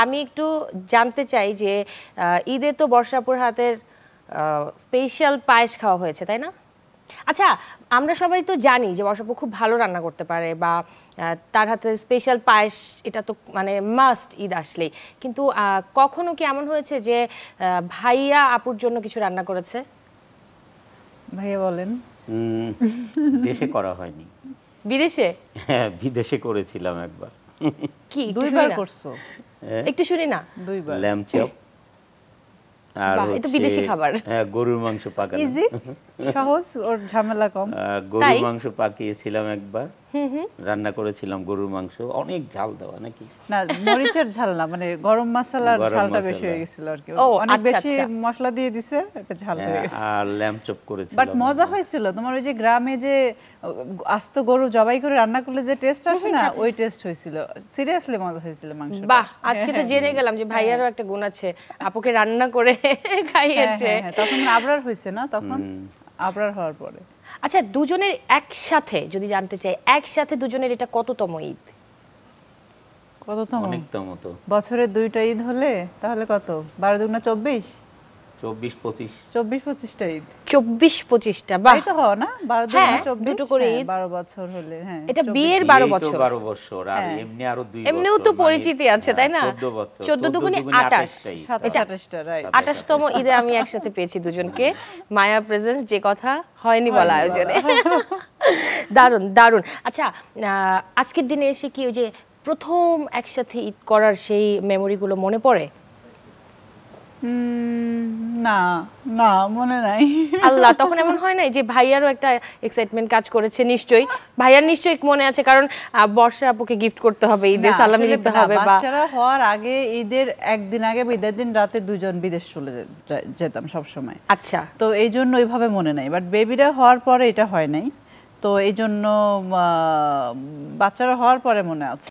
আমি একটু জানতে চাই যে ঈদে তো বর্ষাপুর হাতের স্পেশাল পায়েস খাওয়া হয়েছে তাই না? আচ্ছা, আমরা সবাই তো জানি যে বর্ষাপু খুব ভালো রান্না করতে পারে বা তার হাতে স্পেশাল পায়েস এটা তো মানে মাস্ট ঈদ আসলেই, কিন্তু কখনো কি এমন হয়েছে যে ভাইয়া আপুর জন্য কিছু রান্না করেছে? ভাইয়া বলেন। দেশে করা হয়নি। বিদেশে? হ্যাঁ, বিদেশে করেছিলাম একবার। কি দুইবার করছো? একটু শুনি না। দুইবার। ল্যাম্ব চপ আর বাহ, এটা বিদেশি খাবার। হ্যাঁ, গরুর মাংস পাকানো। ইজি, সহজ, ওর ঝামেলা কম। গরুর মাংস পাকিয়েছিলাম একবার, রান্না করেছিলাম গরুর মাংস, অনেক ঝাল দেওয়া নাকি? না, মরিচের ঝাল না, মানে গরম মশলার ঝালটা বেশি হয়ে গেছিল আর কি। অনেক বেশি মশলা দিয়ে দিছে, এটা ঝাল হয়ে গেছে। আর ল্যাম্ব চপ করেছিলাম। বাট মজা হয়েছিল। তোমার ওই যে গ্রামে যে আস্ত গরু জবাই করে রান্না করলে যে টেস্ট আসে না, ওই টেস্ট হয়েছিল। সিরিয়াসলি মজা হয়েছিল মাংস। বাহ, আজকে তো জেনে গেলাম যে ভাইয়ারও একটা গুণ আছে, আপুকে রান্না করে খাইয়েছে। তখন আবরার হয়েছে না, তখন আবরার হওয়ার পরে। আচ্ছা, দুজনের একসাথে যদি জানতে চাই, একসাথে দুজনের এটা কততম ঈদ? কততম? অনেকতম তো। বছরের দুইটা ঈদ হলে তাহলে কত? 12 দুগুণা 24, 24-25, 24-25টা ঈদ। 24-25টা? বাহ, তাই তো হয় না? 12 দুগুণা 24, দুটো করে ঈদ। 12 বছর হলে। হ্যাঁ, এটা বিয়ের 12 বছর। 12 বছর, আর এমনি আরো 2 বছর। এমনিও তো পরিচিতি আছে তাই না? 14 বছর। 14 দুগুণে 28, 27টা, রাইট। 28তম ঈদে আমি একসাথে পেয়েছি দুজনকে। মায়া প্রেজেন্স, যে কথা হয়নি বলা আয়োজনে। দারুণ দারুণ। আচ্ছা, আজকের দিনে এসে কি ওই যে প্রথম একসাথে ঈদ করার সেই মেমোরিগুলো মনে পড়ে? না না, মনে নাই। আল্লাহ, তখন এমন হয় নাই যে ভাইয়ারও একটা এক্সাইটমেন্ট কাজ করেছে? নিশ্চয়ই ভাইয়ার নিশ্চয়ই মনে আছে, কারণ বর্ষা আপুকে গিফট করতে হবে, ঈদে সালামি দিতে হবে। বা বাচ্চারা হওয়ার আগে, ঈদের একদিন আগে বা ঈদের দিন রাতে দুজন বিদেশ চলে যেতাম সব সময়। আচ্ছা, তো এই জন্য ওইভাবে মনে নাই। বাট বেবিরা হওয়ার পরে এটা হয় নাই, তো এই জন্য বাচ্চারা হওয়ার পরে মনে আছে।